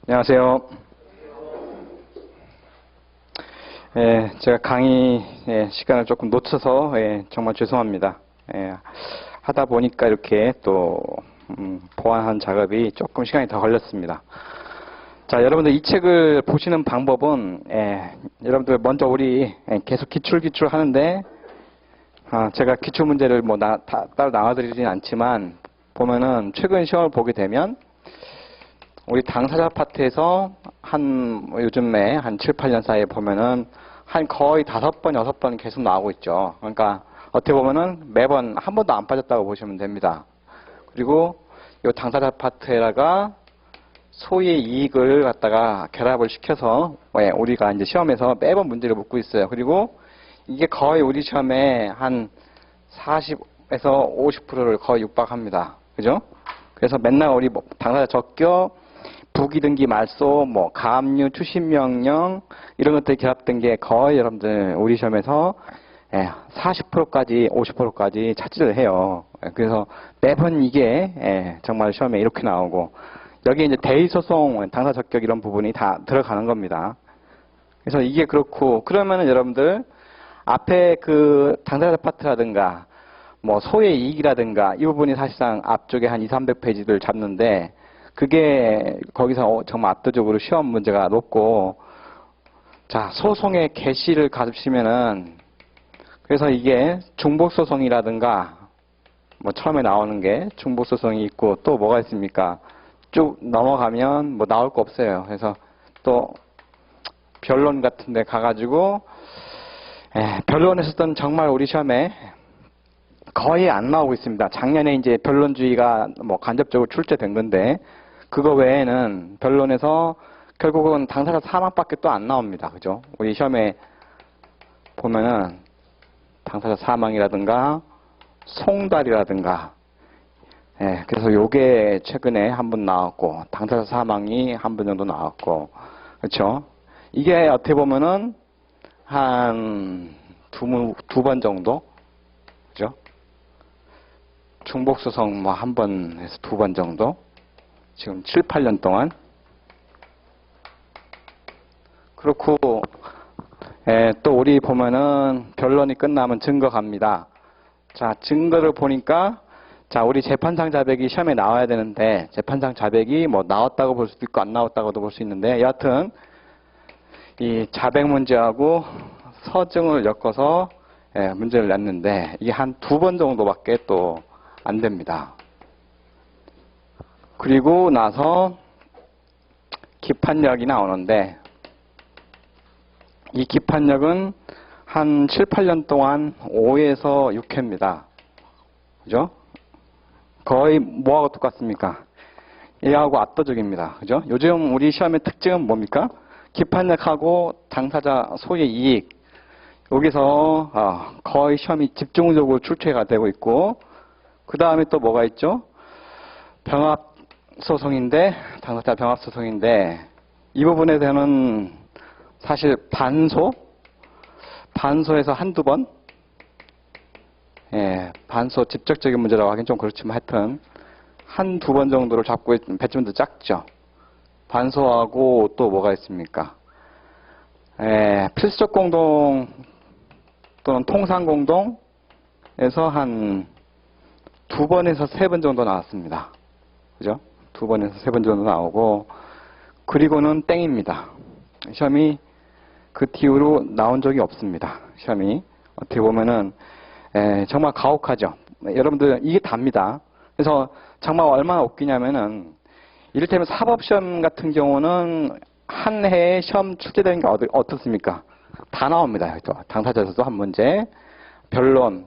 안녕하세요. 제가 강의 시간을 조금 놓쳐서 정말 죄송합니다. 하다 보니까 이렇게 또 보완한 작업이 조금 시간이 더 걸렸습니다. 자, 여러분들 이 책을 보시는 방법은 여러분들 먼저 우리 계속 기출 하는데 제가 기출 문제를 따로 나와드리진 않지만 보면은 최근 시험을 보게 되면 우리 당사자 파트에서 요즘에 한 7, 8년 사이에 보면은 한 거의 5번, 6번 계속 나오고 있죠. 그러니까 어떻게 보면은 매번 한 번도 안 빠졌다고 보시면 됩니다. 그리고 이 당사자 파트에다가 소의 이익을 갖다가 결합을 시켜서 우리가 이제 시험에서 매번 문제를 묻고 있어요. 그리고 이게 거의 우리 시험에 한 40에서 50%를 거의 육박합니다. 그죠? 그래서 맨날 우리 당사자 적격, 부기등기 말소, 가압류, 추심명령 이런 것들이 결합된 게 거의 여러분들 우리 시험에서 40%까지 50%까지 차지를 해요. 그래서 매번 이게 정말 시험에 이렇게 나오고 여기 이제 대의소송, 당사자 적격 이런 부분이 다 들어가는 겁니다. 그래서 이게 그렇고 그러면은 여러분들 앞에 그 당사자 파트라든가 소의 이익이라든가 이 부분이 사실상 앞쪽에 한 2, 300페이지를 잡는데 그게 거기서 정말 압도적으로 시험 문제가 높고 자, 소송의 개시를 가르치면은 그래서 이게 중복소송이라든가 처음에 나오는 게 중복소송이 있고 또 뭐가 있습니까? 쭉 넘어가면 나올 거 없어요. 그래서 또 변론 같은 데 가가지고 변론에서는 정말 우리 시험에 거의 안 나오고 있습니다. 작년에 이제 변론주의가 간접적으로 출제된 건데 그거 외에는 변론에서 결국은 당사자 사망밖에 또 안 나옵니다. 그죠? 우리 시험에 보면은 당사자 사망이라든가 송달이라든가 그래서 요게 최근에 한 번 나왔고 당사자 사망이 한 번 정도 나왔고 그렇죠? 이게 어떻게 보면은 한 두 번 정도 그죠? 중복소송 한 번에서 2번 정도 지금 7, 8년 동안 그렇고 또 우리 보면은 변론이 끝나면 증거 갑니다. 자, 증거를 보니까 자, 우리 재판상 자백이 시험에 나와야 되는데 재판상 자백이 나왔다고 볼 수도 있고 안 나왔다고도 볼 수 있는데 여하튼 이 자백 문제하고 서증을 엮어서 문제를 냈는데 이게 한 2번 정도밖에 또 안 됩니다. 그리고 나서 기판력이 나오는데 이 기판력은 한 7, 8년 동안 5에서 6회입니다. 그죠? 거의 뭐하고 똑같습니까? 얘하고 압도적입니다. 그죠? 요즘 우리 시험의 특징은 뭡니까? 기판력하고 당사자 소의 이익 여기서 거의 시험이 집중적으로 출제가 되고 있고 그 다음에 또 뭐가 있죠? 병합소송인데 당사자 병합소송인데 이 부분에 대해서는 사실 반소에서 한두 번 반소 직접적인 문제라고 하긴 좀 그렇지만 하여튼 한두 번 정도를 잡고 있는 배점도 작죠. 반소하고 또 뭐가 있습니까? 필수적 공동 또는 통상 공동에서 한 2번에서 3번 정도 나왔습니다. 그죠? 2번에서 3번 정도 나오고 그리고는 땡입니다. 시험이 그 뒤로 나온 적이 없습니다. 시험이 어떻게 보면은 정말 가혹하죠. 여러분들 이게 답니다. 그래서 정말 얼마나 웃기냐면은 이를테면 사법시험 같은 경우는 한 해에 시험 출제되는 게 어떻습니까? 다 나옵니다. 당사자에서도 한 문제, 변론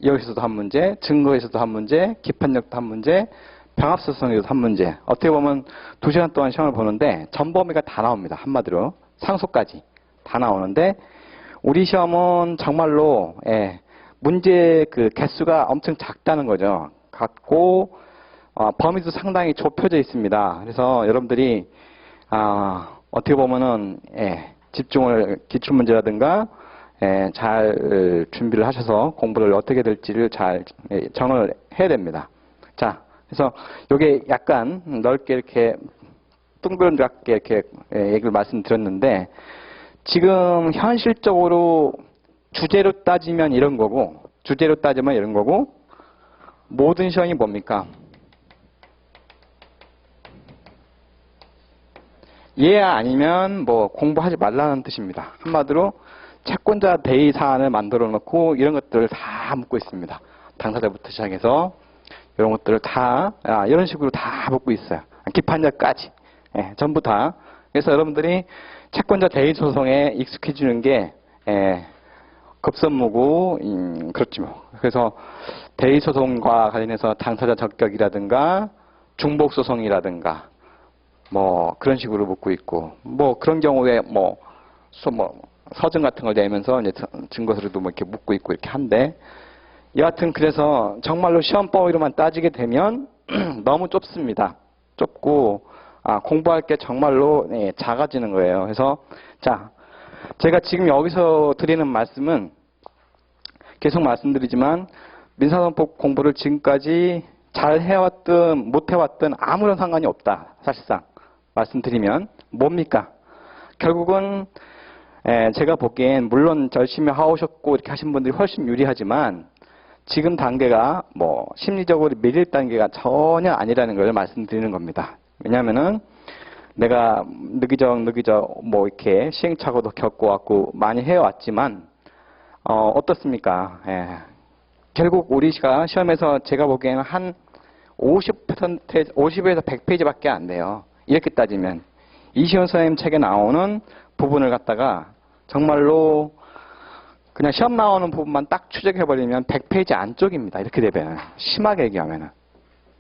여기서도 한 문제, 증거에서도 한 문제, 기판력도 한 문제, 병합소송에서도 한 문제. 어떻게 보면 2시간 동안 시험을 보는데 전범위가 다 나옵니다. 한마디로 상소까지 다 나오는데 우리 시험은 정말로 문제 그 개수가 엄청 작다는 거죠. 같고 범위도 상당히 좁혀져 있습니다. 그래서 여러분들이 어떻게 보면은 집중을 기출문제라든가 잘 준비를 하셔서 공부를 어떻게 될지를 잘 정을 해야 됩니다. 자, 그래서 이게 약간 넓게 이렇게 둥그렇게 이렇게 얘기를 말씀드렸는데, 지금 현실적으로 주제로 따지면 이런 거고, 모든 시험이 뭡니까? 예 아니면 뭐 공부하지 말라는 뜻입니다. 한마디로 채권자 대의 사안을 만들어 놓고 이런 것들을 다 묻고 있습니다. 당사자부터 시작해서 이런 것들을 다 이런 식으로 다 묻고 있어요. 기판자까지 전부 다. 그래서 여러분들이 채권자 대의 소송에 익숙해지는 게 급선무고 그렇지 뭐. 그래서 대의 소송과 관련해서 당사자 적격이라든가 중복 소송이라든가 뭐 그런 식으로 묻고 있고, 뭐 그런 경우에 뭐 서증 같은 걸 내면서 이제 증거서류도 뭐 이렇게 묻고 있고 이렇게 한데, 여하튼 그래서 정말로 시험법으로만 따지게 되면 너무 좁습니다. 좁고 공부할 게 정말로 작아지는 거예요. 그래서 자, 제가 지금 여기서 드리는 말씀은 계속 말씀드리지만 민사소송법 공부를 지금까지 잘 해왔든 못 해왔든 아무런 상관이 없다. 사실상 말씀드리면 뭡니까? 결국은 제가 보기엔 물론 열심히 하오셨고 이렇게 하신 분들이 훨씬 유리하지만 지금 단계가 뭐 심리적으로 밀릴 단계가 전혀 아니라는 걸 말씀드리는 겁니다. 왜냐하면은 내가 느기적 뭐 이렇게 시행착오도 겪어왔고 많이 해왔지만 어떻습니까? 결국 우리가 시험에서 제가 보기에는 한 50에서 100페이지밖에 안 돼요. 이렇게 따지면 이시훈 선생님 책에 나오는 부분을 갖다가 정말로 그냥 시험 나오는 부분만 딱 추적해버리면 100페이지 안쪽입니다. 이렇게 되면 심하게 얘기하면은.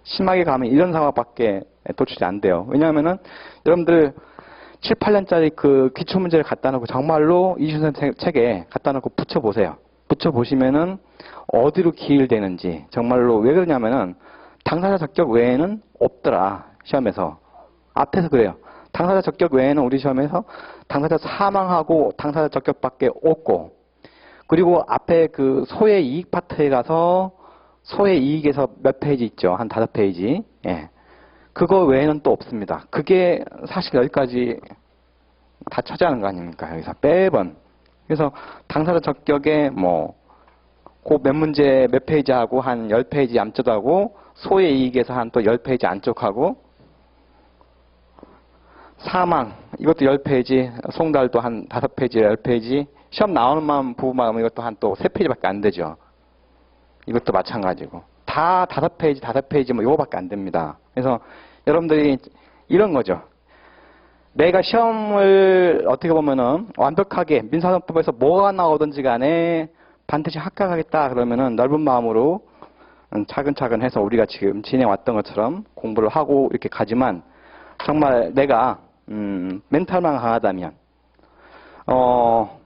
심하게 가면 이런 상황밖에 도출이 안 돼요. 왜냐하면은 여러분들 7, 8년짜리 그 기초문제를 갖다 놓고 정말로 이시훈 선생님 책에 갖다 놓고 붙여보세요. 붙여보시면은 어디로 기일되는지 정말로. 왜 그러냐면은 당사자 적격 외에는 없더라. 시험에서. 앞에서 그래요. 당사자 적격 외에는 우리 시험에서 당사자 사망하고 당사자 적격밖에 없고, 그리고 앞에 그 소의 이익 파트에 가서 소의 이익에서 몇 페이지 있죠. 한 5페이지. 그거 외에는 또 없습니다. 그게 사실 여기까지 다 차지하는 거 아닙니까? 여기서 매번. 그래서 당사자 적격에 뭐 그 몇 문제 몇 페이지 하고 한 10페이지 암쪽도 하고, 소의 이익에서 한 또 10페이지 안쪽하고, 사망 이것도 10페이지, 송달도 한 5페이지 10페이지, 시험 나오는 부분만 하면 이것도 한 또 3페이지밖에 안 되죠. 이것도 마찬가지고 다 5페이지 뭐 이거밖에 안 됩니다. 그래서 여러분들이 이런 거죠. 내가 시험을 어떻게 보면은 완벽하게 민사소송법에서 뭐가 나오든지 간에 반드시 합격하겠다 그러면은 넓은 마음으로 차근차근 해서 우리가 지금 진행왔던 것처럼 공부를 하고 이렇게 가지만, 정말 내가 멘탈만 강하다면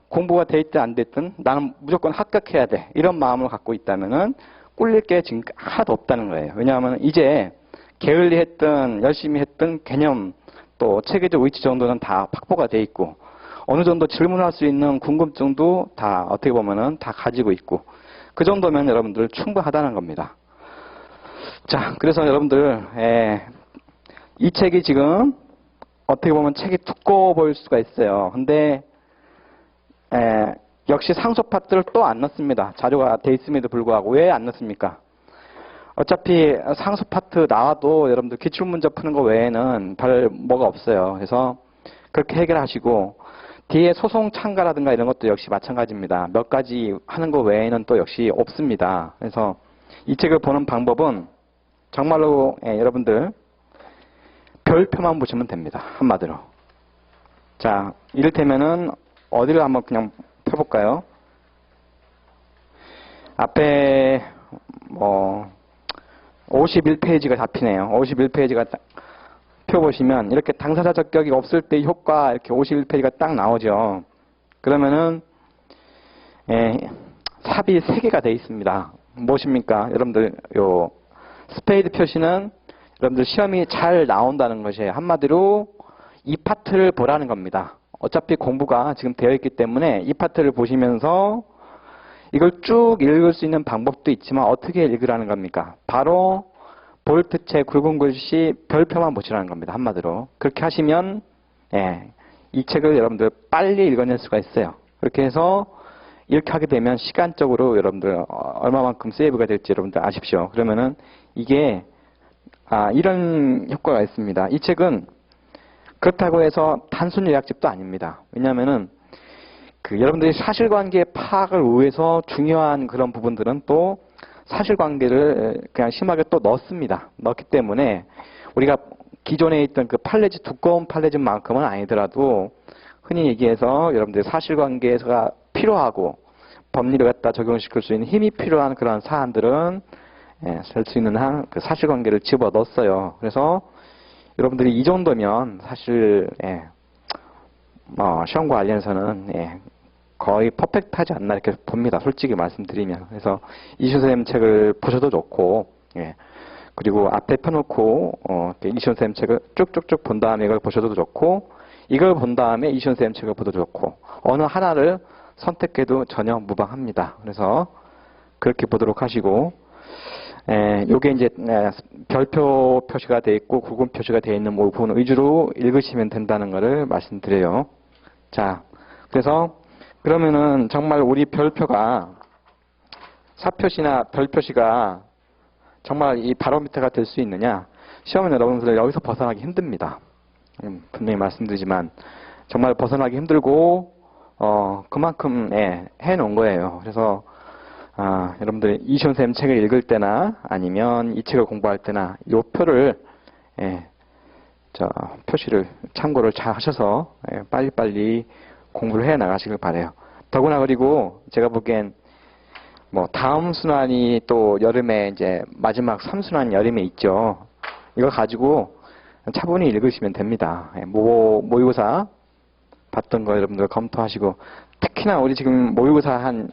공부가 돼 있든 안 됐든 나는 무조건 합격해야 돼 이런 마음을 갖고 있다면은 꿀릴 게 지금 하나도 없다는 거예요. 왜냐하면 이제 게을리 했든 열심히 했든 개념 또 체계적 위치 정도는 다 확보가 돼 있고, 어느 정도 질문할 수 있는 궁금증도 다 어떻게 보면은 다 가지고 있고, 그 정도면 여러분들 충분하다는 겁니다. 자, 그래서 여러분들 이 책이 지금 어떻게 보면 책이 두꺼워 보일 수가 있어요. 근데 역시 상소 파트를 또 안 넣습니다. 자료가 돼 있음에도 불구하고. 왜 안 넣습니까? 어차피 상소 파트 나와도 여러분들 기출문제 푸는 거 외에는 별 뭐가 없어요. 그래서 그렇게 해결하시고, 뒤에 소송 참가라든가 이런 것도 역시 마찬가지입니다. 몇 가지 하는 거 외에는 또 역시 없습니다. 그래서 이 책을 보는 방법은 정말로 여러분들 별표만 보시면 됩니다. 한마디로. 자, 이를테면은 어디를 한번 그냥 펴볼까요? 앞에 뭐 51페이지가 잡히네요. 51페이지가 딱 펴보시면 이렇게 당사자 적격이 없을 때 효과 이렇게 51페이지가 딱 나오죠. 그러면은 삽이 3개가 되어 있습니다. 무엇입니까? 여러분들 요 스페이드 표시는 여러분들 시험이 잘 나온다는 것이에요. 한마디로 이 파트를 보라는 겁니다. 어차피 공부가 지금 되어 있기 때문에 이 파트를 보시면서 이걸 쭉 읽을 수 있는 방법도 있지만 어떻게 읽으라는 겁니까? 바로 볼트체 굵은 글씨 별표만 보시라는 겁니다. 한마디로. 그렇게 하시면 이 책을 여러분들 빨리 읽어낼 수가 있어요. 그렇게 해서 이렇게 하게 되면 시간적으로 여러분들 얼마만큼 세이브가 될지 여러분들 아십시오. 그러면은 이게 이런 효과가 있습니다. 이 책은 그렇다고 해서 단순 요약집도 아닙니다. 왜냐하면은 여러분들이 사실관계 파악을 위해서 중요한 그런 부분들은 또 사실관계를 그냥 심하게 또 넣습니다. 넣기 때문에 우리가 기존에 있던 그 판례집, 두꺼운 판례집만큼은 아니더라도 흔히 얘기해서 여러분들이 사실관계가 필요하고 법리를 갖다 적용시킬 수 있는 힘이 필요한 그런 사안들은 쓸 수 있는 한 그 사실관계를 집어넣었어요. 그래서 여러분들이 이 정도면 사실 시험과 관련해서는 거의 퍼펙트하지 않나 이렇게 봅니다. 솔직히 말씀드리면. 그래서 이시훈 선생님 책을 보셔도 좋고, 그리고 앞에 펴놓고 이시훈 선생님 책을 쭉쭉쭉 본 다음에 이걸 보셔도 좋고, 이걸 본 다음에 이시훈 선생님 책을 보도 좋고, 어느 하나를 선택해도 전혀 무방합니다. 그래서 그렇게 보도록 하시고, 요게 이제 별표 표시가 되어 있고 굵은 표시가 되어 있는 부분 위주로 읽으시면 된다는 것을 말씀드려요. 자, 그래서 그러면은 정말 우리 별표가 사표시나 별표시가 정말 이 바로미터가 될 수 있느냐? 시험은 여러분들 여기서 벗어나기 힘듭니다. 분명히 말씀드리지만 정말 벗어나기 힘들고 그만큼 해놓은 거예요. 그래서 여러분들이 이시훈 선생님 책을 읽을 때나 아니면 이 책을 공부할 때나 이 표를 표시를 참고를 잘 하셔서 빨리빨리 공부를 해 나가시길 바래요. 더구나 그리고 제가 보기엔 뭐 다음 순환이 또 여름에 이제 마지막 3순환 여름에 있죠. 이거 가지고 차분히 읽으시면 됩니다. 모의고사 봤던 거 여러분들 검토하시고 특히나 우리 지금 모의고사 한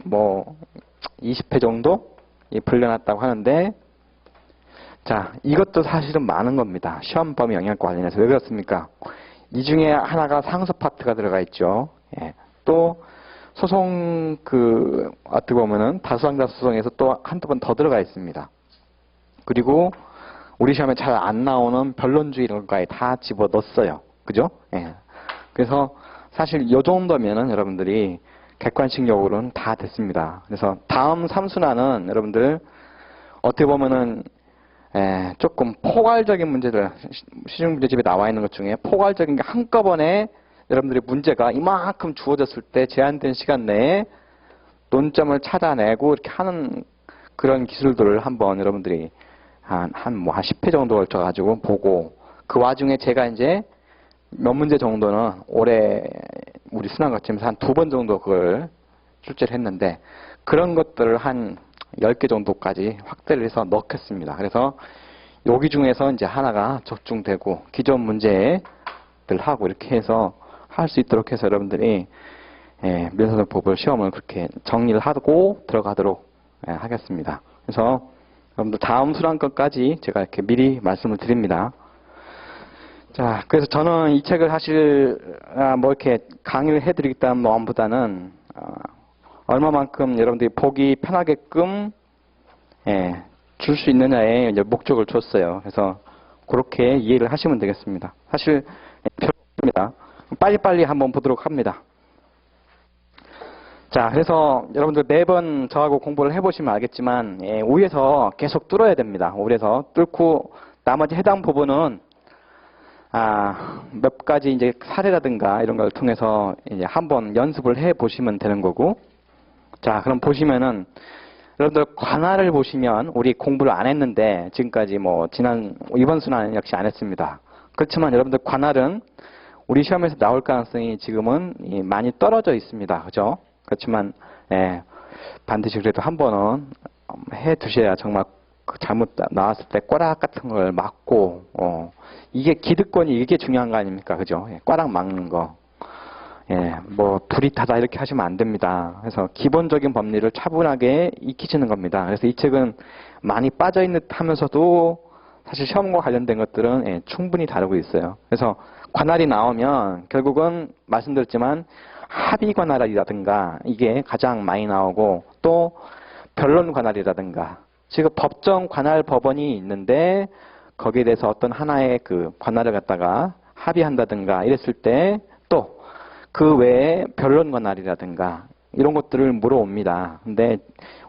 20회 정도 불려놨다고 하는데 자 이것도 사실은 많은 겁니다. 시험 범위 영역과 관련해서 왜 그렇습니까? 이 중에 하나가 상수 파트가 들어가 있죠. 또 소송 어떻게 보면은 다수상자 소송에서 또 한두 번 더 들어가 있습니다. 그리고 우리 시험에 잘 안 나오는 변론주의 이런 것까지 다 집어넣었어요. 그죠? 그래서 사실 이 정도면은 여러분들이 객관식적으로는 다 됐습니다. 그래서 다음 3순환은 여러분들 어떻게 보면은 조금 포괄적인 문제들 시중문제집에 나와 있는 것 중에 포괄적인 게 한꺼번에 여러분들이 문제가 이만큼 주어졌을 때 제한된 시간 내에 논점을 찾아내고 이렇게 하는 그런 기술들을 한번 여러분들이 한 10회 정도 걸쳐가지고 보고 그 와중에 제가 이제 몇 문제 정도는 올해 우리 순환거점에서 한 2번 정도 그걸 출제를 했는데 그런 것들을 한 10개 정도까지 확대를 해서 넣겠습니다. 그래서 여기 중에서 이제 하나가 적중되고 기존 문제들하고 이렇게 해서 할 수 있도록 해서 여러분들이 면사전법을 시험을 그렇게 정리를 하고 들어가도록 하겠습니다. 그래서 여러분들 다음 순환권까지 제가 이렇게 미리 말씀을 드립니다. 자, 그래서 저는 이 책을 사실 이렇게 강의를 해드리겠다는 마음보다는 얼마만큼 여러분들이 보기 편하게끔 줄 수 있느냐에 이제 목적을 줬어요. 그래서 그렇게 이해를 하시면 되겠습니다. 사실 별로입니다. 빨리빨리 한번 보도록 합니다. 자, 그래서 여러분들 매번 저하고 공부를 해보시면 알겠지만 위에서 계속 뚫어야 됩니다. 위에서 뚫고 나머지 해당 부분은 몇 가지 이제 사례라든가 이런 걸 통해서 이제 한번 연습을 해 보시면 되는 거고. 자, 그럼 보시면은 여러분들 관할을 보시면 우리 공부를 안 했는데 지금까지 이번 순환은 역시 안 했습니다. 그렇지만 여러분들 관할은 우리 시험에서 나올 가능성이 지금은 많이 떨어져 있습니다. 그죠? 그렇지만 반드시 그래도 한 번은 해 두셔야 정말 잘못 나왔을 때 꽈락 같은 걸 막고 이게 기득권이 이게 중요한 거 아닙니까? 그죠? 꽈락 막는 거. 불이타다 이렇게 하시면 안 됩니다. 그래서 기본적인 법리를 차분하게 익히시는 겁니다. 그래서 이 책은 많이 빠져있는 듯 하면서도 사실 시험과 관련된 것들은 충분히 다루고 있어요. 그래서 관할이 나오면 결국은 말씀드렸지만 합의 관할이라든가 이게 가장 많이 나오고 또 변론 관할이라든가 지금 법정 관할 법원이 있는데 거기에 대해서 어떤 하나의 그 관할을 갖다가 합의한다든가 이랬을 때 또 그 외에 변론 관할이라든가 이런 것들을 물어옵니다. 근데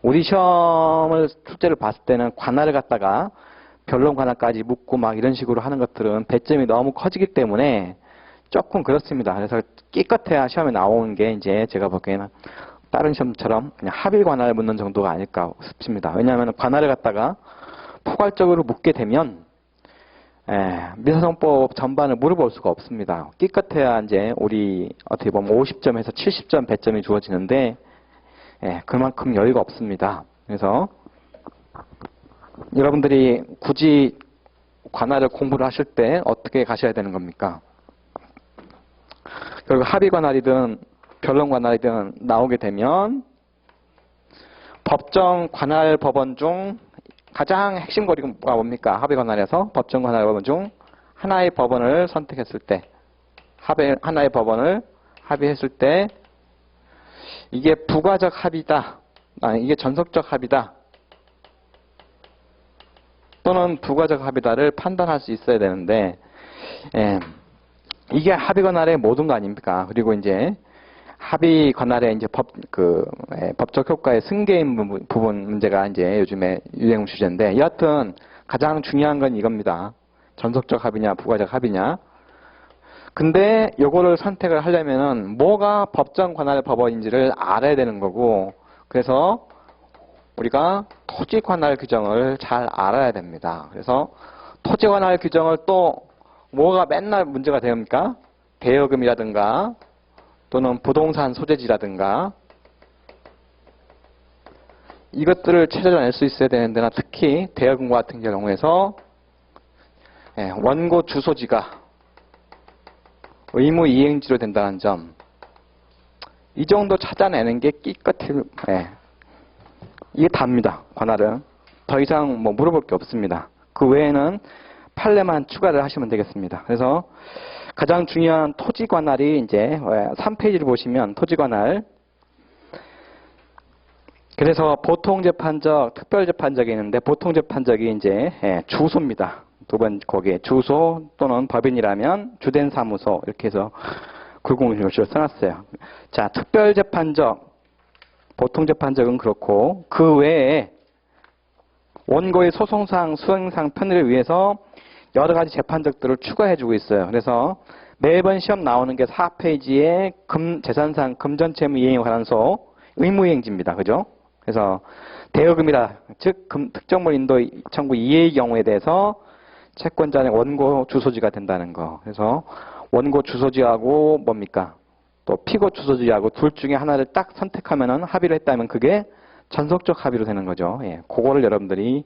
우리 시험을 출제를 봤을 때는 관할을 갖다가 변론 관할까지 묻고 막 이런 식으로 하는 것들은 배점이 너무 커지기 때문에 조금 그렇습니다. 그래서 끼껏해야 시험에 나오는 게 이제 제가 보기에는 다른 시험처럼 그냥 합의 관할 묻는 정도가 아닐까 싶습니다. 왜냐하면 관할을 갖다가 포괄적으로 묻게 되면 민사소송법 전반을 물어볼 수가 없습니다. 끼껏해야 이제 우리 어떻게 보면 50점에서 70점 배점이 주어지는데 그만큼 여유가 없습니다. 그래서 여러분들이 굳이 관할을 공부를 하실 때 어떻게 가셔야 되는 겁니까? 결국 합의 관할이든 변론 관할이든 나오게 되면 법정 관할 법원 중 가장 핵심 거리가 뭡니까? 합의 관할에서 법정 관할 법원 중 하나의 법원을 선택했을 때 하나의 법원을 합의했을 때 이게 부가적 합의다. 이게 전속적 합의다. 또는 부가적 합의다를 판단할 수 있어야 되는데 이게 합의 관할의 모든 거 아닙니까? 그리고 이제 합의 관할의 이제 법적 효과의 승계인 부분 문제가 이제 요즘에 유행 주제인데 여하튼 가장 중요한 건 이겁니다. 전속적 합의냐 부가적 합의냐. 근데 요거를 선택을 하려면은 뭐가 법정 관할 법원인지를 알아야 되는 거고 그래서 우리가 토지 관할 규정을 잘 알아야 됩니다. 그래서 토지 관할 규정을 또 뭐가 맨날 문제가 됩니까? 대여금이라든가 또는 부동산 소재지라든가 이것들을 찾아낼 수 있어야 되는데나 특히 대여금과 같은 경우에서 원고 주소지가 의무 이행지로 된다는 점, 이 정도 찾아내는 게 끼껏해. 이게 답니다. 관할은 더 이상 뭐 물어볼 게 없습니다. 그 외에는 판례만 추가를 하시면 되겠습니다. 그래서 가장 중요한 토지 관할이 이제 3페이지를 보시면 토지 관할. 그래서 보통 재판적, 특별 재판적이 있는데 보통 재판적이 이제 주소입니다. 두 번 거기에 주소 또는 법인이라면 주된 사무소 이렇게 해서 굵은글씨로 써놨어요. 자, 특별 재판적, 보통 재판적은 그렇고 그 외에 원고의 소송상, 수행상 편의를 위해서 여러 가지 재판적들을 추가해주고 있어요. 그래서 매번 시험 나오는 게 4페이지에 재산상 금전채무 이행에 관한 소 의무이행지입니다. 그죠? 그래서 대여금이라 즉 특정물 인도 청구 이해의 경우에 대해서 채권자의 원고 주소지가 된다는 거. 그래서 원고 주소지하고 뭡니까? 또 피고 주소지하고 둘 중에 하나를 딱 선택하면은 합의를 했다면 그게 전속적 합의로 되는 거죠. 그거를 여러분들이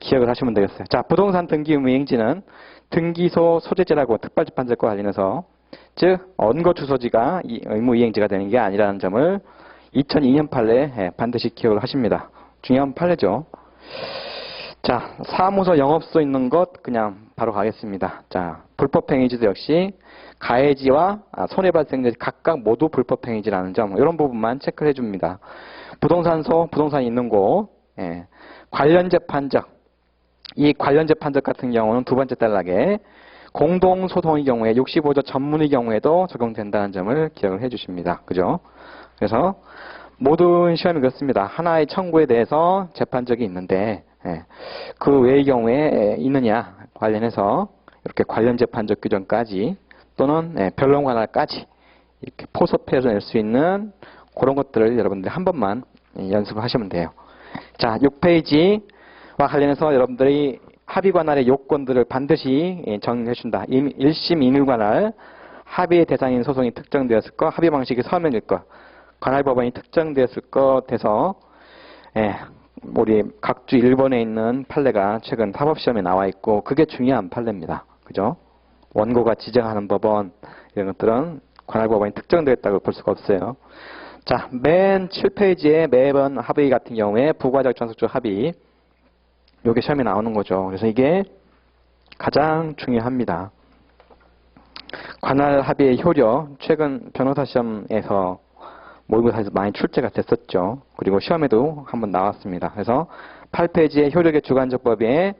기억을 하시면 되겠어요. 자, 부동산 등기 의무이행지는 등기소 소재지라고 특별재판적과 관련해서 즉 원고 주소지가 의무이행지가 되는 게 아니라는 점을 2002년 판례에 반드시 기억을 하십니다. 중요한 판례죠. 자, 사무소 영업소 있는 것 그냥 바로 가겠습니다. 자, 불법행위지도 역시 가해지와 손해발생지 각각 모두 불법행위지라는 점 이런 부분만 체크를 해줍니다. 부동산소, 부동산이 있는 곳, 관련재판적 이 관련재판적 같은 경우는 두 번째 단락에 공동소송의 경우에 65조 전문의 경우에도 적용된다는 점을 기억을 해주십니다. 그죠? 그래서 모든 시험이 그렇습니다. 하나의 청구에 대해서 재판적이 있는데 그 외의 경우에 있느냐 관련해서 이렇게 관련재판적 규정까지 또는 변론 관할까지 이렇게 포섭해서 낼 수 있는 그런 것들을 여러분들이 한 번만 연습을 하시면 돼요. 자, 6페이지와 관련해서 여러분들이 합의 관할의 요건들을 반드시 정리해 준다. 1심 2일 관할 합의의 대상인 소송이 특정되었을 것, 합의 방식이 서면일 것, 관할 법원이 특정되었을 것 돼서 우리 각주 1번에 있는 판례가 최근 사법시험에 나와 있고 그게 중요한 판례입니다. 그죠? 원고가 지정하는 법원 이런 것들은 관할 법원이 특정되었다고 볼 수가 없어요. 자, 맨 7페이지에 매번 합의 같은 경우에 부가적 전속적 합의 이게 시험에 나오는 거죠. 그래서 이게 가장 중요합니다. 관할 합의의 효력 최근 변호사 시험에서 모의고사에서 많이 출제가 됐었죠. 그리고 시험에도 한번 나왔습니다. 그래서 8페이지의 효력의 주관적 법에